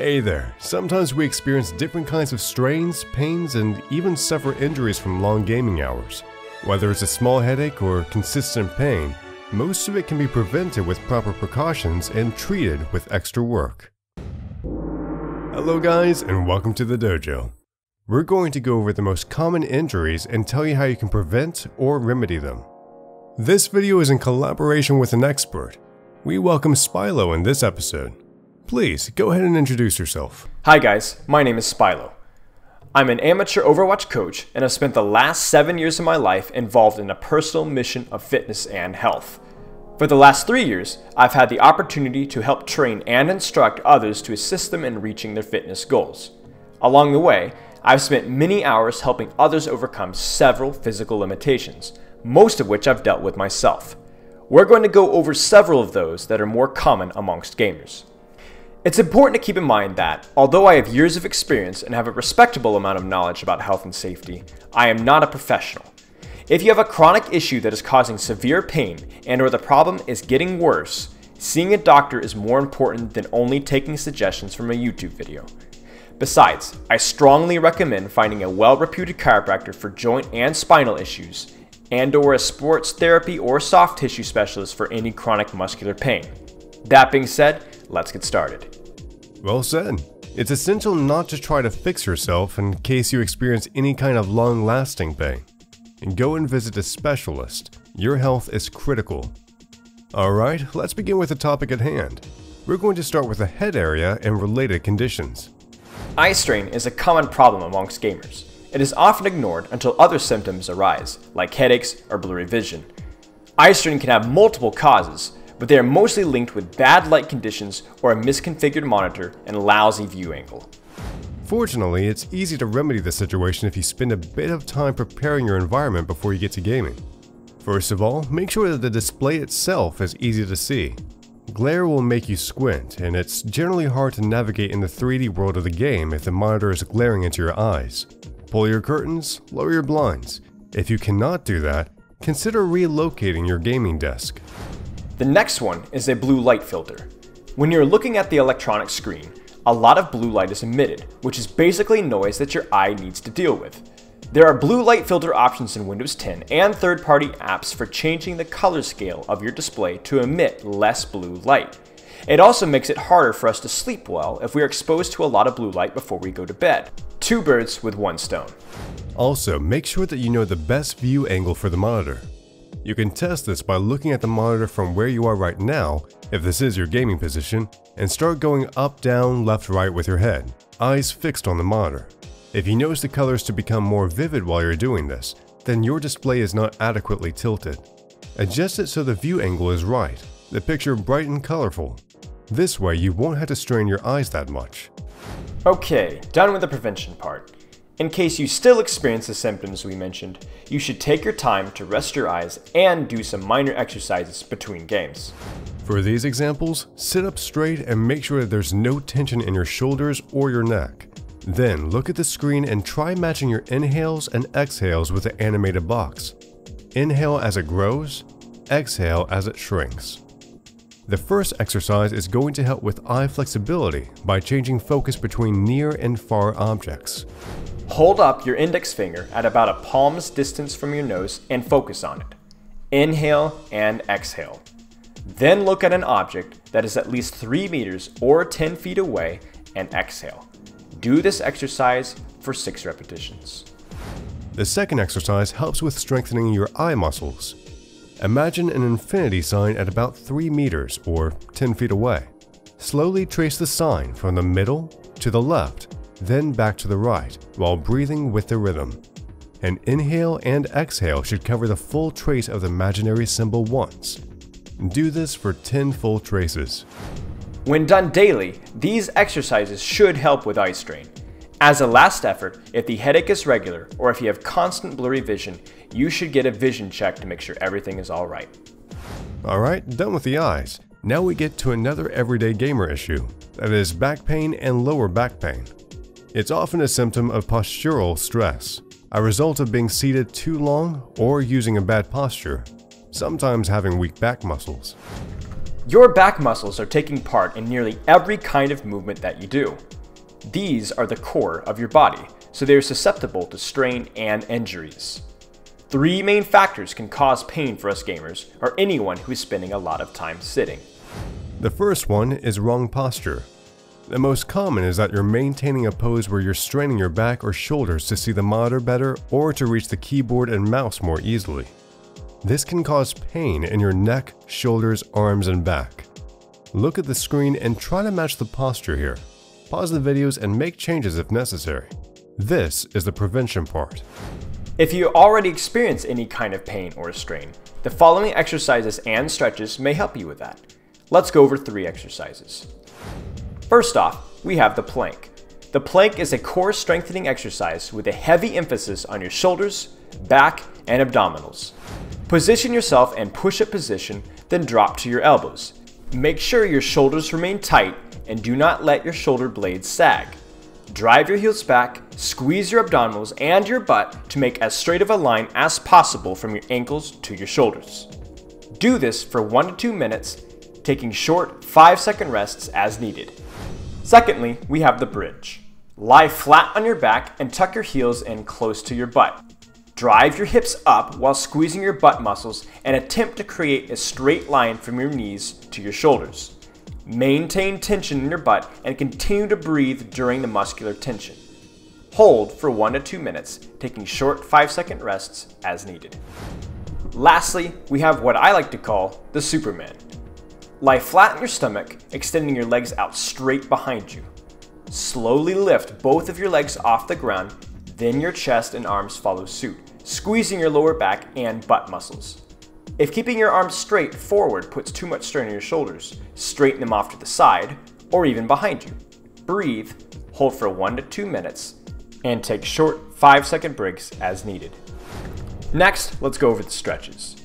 Hey there, sometimes we experience different kinds of strains, pains, and even suffer injuries from long gaming hours. Whether it's a small headache or consistent pain, most of it can be prevented with proper precautions and treated with extra work. Hello guys, and welcome to the Dojo. We're going to go over the most common injuries and tell you how you can prevent or remedy them. This video is in collaboration with an expert. We welcome Spilo in this episode. Please, go ahead and introduce yourself. Hi guys, my name is Spilo. I'm an amateur Overwatch coach and have spent the last 7 years of my life involved in a personal mission of fitness and health. For the last 3 years, I've had the opportunity to help train and instruct others to assist them in reaching their fitness goals. Along the way, I've spent many hours helping others overcome several physical limitations, most of which I've dealt with myself. We're going to go over several of those that are more common amongst gamers. It's important to keep in mind that, although I have years of experience and have a respectable amount of knowledge about health and safety, I am not a professional. If you have a chronic issue that is causing severe pain and/or the problem is getting worse, seeing a doctor is more important than only taking suggestions from a YouTube video. Besides, I strongly recommend finding a well-reputed chiropractor for joint and spinal issues, and/or a sports therapy or soft tissue specialist for any chronic muscular pain. That being said, let's get started. Well said. It's essential not to try to fix yourself in case you experience any kind of long-lasting pain. And go and visit a specialist. Your health is critical. Alright, let's begin with the topic at hand. We're going to start with the head area and related conditions. Eye strain is a common problem amongst gamers. It is often ignored until other symptoms arise, like headaches or blurry vision. Eye strain can have multiple causes, but they are mostly linked with bad light conditions or a misconfigured monitor and lousy view angle. Fortunately, it's easy to remedy the situation if you spend a bit of time preparing your environment before you get to gaming. First of all, make sure that the display itself is easy to see. Glare will make you squint, and it's generally hard to navigate in the 3D world of the game if the monitor is glaring into your eyes. Pull your curtains, lower your blinds. If you cannot do that, consider relocating your gaming desk. The next one is a blue light filter. When you're looking at the electronic screen, a lot of blue light is emitted, which is basically noise that your eye needs to deal with. There are blue light filter options in Windows 10 and third-party apps for changing the color scale of your display to emit less blue light. It also makes it harder for us to sleep well if we are exposed to a lot of blue light before we go to bed. Two birds with one stone. Also, make sure that you know the best view angle for the monitor. You can test this by looking at the monitor from where you are right now, if this is your gaming position, and start going up, down, left, right with your head, eyes fixed on the monitor. If you notice the colors to become more vivid while you're doing this, then your display is not adequately tilted. Adjust it so the view angle is right, the picture bright and colorful. This way you won't have to strain your eyes that much. Okay, done with the prevention part. In case you still experience the symptoms we mentioned, you should take your time to rest your eyes and do some minor exercises between games. For these examples, sit up straight and make sure that there's no tension in your shoulders or your neck. Then look at the screen and try matching your inhales and exhales with the animated box. Inhale as it grows, exhale as it shrinks. The first exercise is going to help with eye flexibility by changing focus between near and far objects. Hold up your index finger at about a palm's distance from your nose and focus on it. Inhale and exhale. Then look at an object that is at least 3 meters or 10 feet away and exhale. Do this exercise for 6 repetitions. The second exercise helps with strengthening your eye muscles. Imagine an infinity sign at about 3 meters or 10 feet away. Slowly trace the sign from the middle to the left, then back to the right, while breathing with the rhythm. An inhale and exhale should cover the full trace of the imaginary symbol once. Do this for 10 full traces. When done daily, these exercises should help with eye strain. As a last effort, if the headache is regular or if you have constant blurry vision, you should get a vision check to make sure everything is alright. Alright, done with the eyes. Now we get to another everyday gamer issue, that is back pain and lower back pain. It's often a symptom of postural stress, a result of being seated too long or using a bad posture, sometimes having weak back muscles. Your back muscles are taking part in nearly every kind of movement that you do. These are the core of your body, so they are susceptible to strain and injuries. 3 main factors can cause pain for us gamers or anyone who is spending a lot of time sitting. The first one is wrong posture. The most common is that you're maintaining a pose where you're straining your back or shoulders to see the monitor better or to reach the keyboard and mouse more easily. This can cause pain in your neck, shoulders, arms, and back. Look at the screen and try to match the posture here. Pause the videos and make changes if necessary. This is the prevention part. If you already experience any kind of pain or strain, the following exercises and stretches may help you with that. Let's go over 3 exercises. First off, we have the plank. The plank is a core strengthening exercise with a heavy emphasis on your shoulders, back, and abdominals. Position yourself in push-up position, then drop to your elbows. Make sure your shoulders remain tight and do not let your shoulder blades sag. Drive your heels back, squeeze your abdominals and your butt to make as straight of a line as possible from your ankles to your shoulders. Do this for 1 to 2 minutes, taking short 5-second rests as needed. Secondly, we have the bridge. Lie flat on your back and tuck your heels in close to your butt. Drive your hips up while squeezing your butt muscles and attempt to create a straight line from your knees to your shoulders. Maintain tension in your butt and continue to breathe during the muscular tension. Hold for 1 to 2 minutes, taking short 5-second rests as needed. Lastly, we have what I like to call the Superman. Lie flat on your stomach, extending your legs out straight behind you. Slowly lift both of your legs off the ground, then your chest and arms follow suit, squeezing your lower back and butt muscles. If keeping your arms straight forward puts too much strain on your shoulders, straighten them off to the side or even behind you. Breathe, hold for 1 to 2 minutes, and take short 5-second breaks as needed. Next, let's go over the stretches.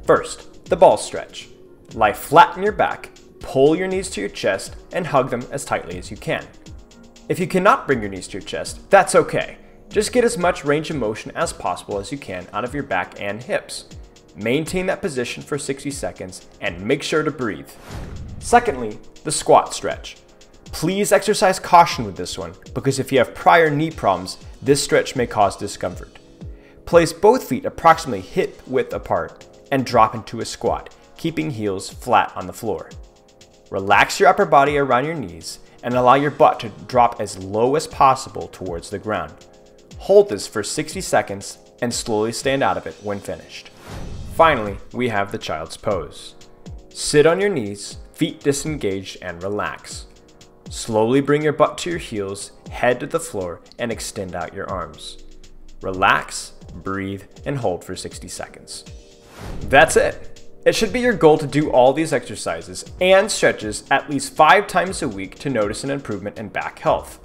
First, the ball stretch. Lie flat on your back, pull your knees to your chest, and hug them as tightly as you can. If you cannot bring your knees to your chest, that's okay. Just get as much range of motion as possible as you can out of your back and hips. Maintain that position for 60 seconds and make sure to breathe. Secondly, the squat stretch. Please exercise caution with this one because if you have prior knee problems, this stretch may cause discomfort. Place both feet approximately hip width apart and drop into a squat, keeping heels flat on the floor. Relax your upper body around your knees and allow your butt to drop as low as possible towards the ground. Hold this for 60 seconds and slowly stand out of it when finished. Finally, we have the child's pose. Sit on your knees, feet disengaged, and relax. Slowly bring your butt to your heels, head to the floor, and extend out your arms. Relax, breathe, and hold for 60 seconds. That's it! It should be your goal to do all these exercises and stretches at least 5 times a week to notice an improvement in back health.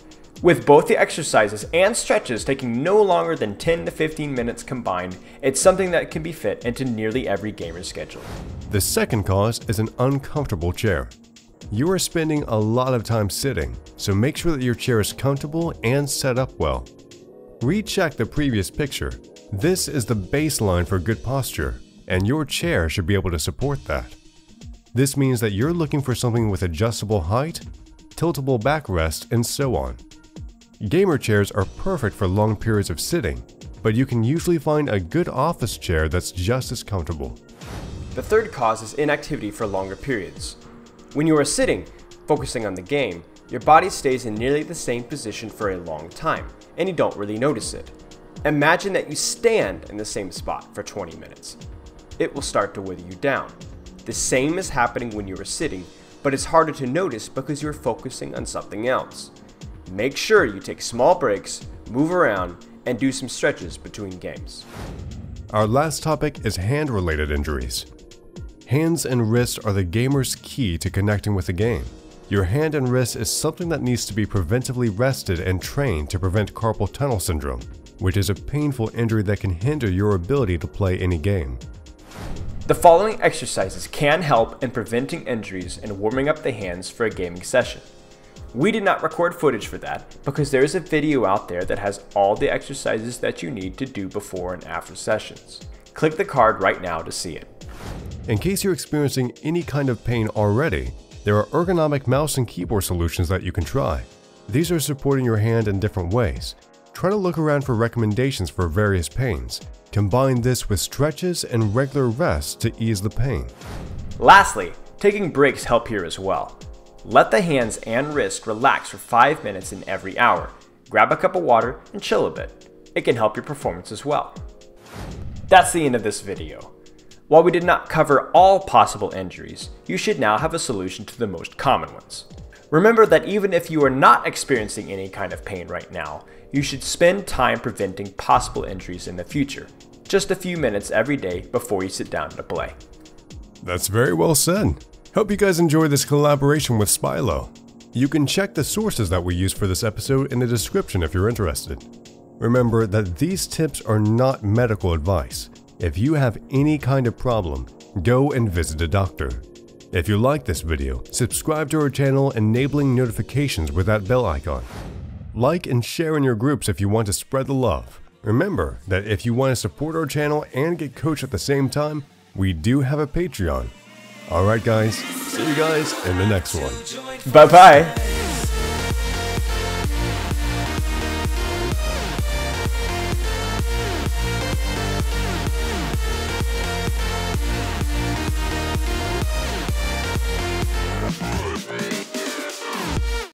With both the exercises and stretches taking no longer than 10 to 15 minutes combined, it's something that can be fit into nearly every gamer's schedule. The second cause is an uncomfortable chair. You are spending a lot of time sitting, so make sure that your chair is comfortable and set up well. Recheck the previous picture. This is the baseline for good posture, and your chair should be able to support that. This means that you're looking for something with adjustable height, tiltable backrest, and so on. Gamer chairs are perfect for long periods of sitting, but you can usually find a good office chair that's just as comfortable. The third cause is inactivity for longer periods. When you are sitting, focusing on the game, your body stays in nearly the same position for a long time, and you don't really notice it. Imagine that you stand in the same spot for 20 minutes. It will start to weigh you down. The same is happening when you are sitting, but it's harder to notice because you are focusing on something else. Make sure you take small breaks, move around, and do some stretches between games. Our last topic is hand-related injuries. Hands and wrists are the gamer's key to connecting with the game. Your hand and wrist is something that needs to be preventively rested and trained to prevent carpal tunnel syndrome, which is a painful injury that can hinder your ability to play any game. The following exercises can help in preventing injuries and warming up the hands for a gaming session. We did not record footage for that because there is a video out there that has all the exercises that you need to do before and after sessions. Click the card right now to see it. In case you're experiencing any kind of pain already, there are ergonomic mouse and keyboard solutions that you can try. These are supporting your hand in different ways. Try to look around for recommendations for various pains. Combine this with stretches and regular rest to ease the pain. Lastly, taking breaks help here as well. Let the hands and wrist relax for 5 minutes in every hour. Grab a cup of water and chill a bit. It can help your performance as well. That's the end of this video. While we did not cover all possible injuries, you should now have a solution to the most common ones. Remember that even if you are not experiencing any kind of pain right now, you should spend time preventing possible injuries in the future. Just a few minutes every day before you sit down to play. That's very well said. Hope you guys enjoyed this collaboration with Spilo. You can check the sources that we used for this episode in the description if you're interested. Remember that these tips are not medical advice. If you have any kind of problem, go and visit a doctor. If you like this video, subscribe to our channel enabling notifications with that bell icon. Like and share in your groups if you want to spread the love. Remember that if you want to support our channel and get coached at the same time, we do have a Patreon. Alright guys, see you guys in the next one. Bye bye!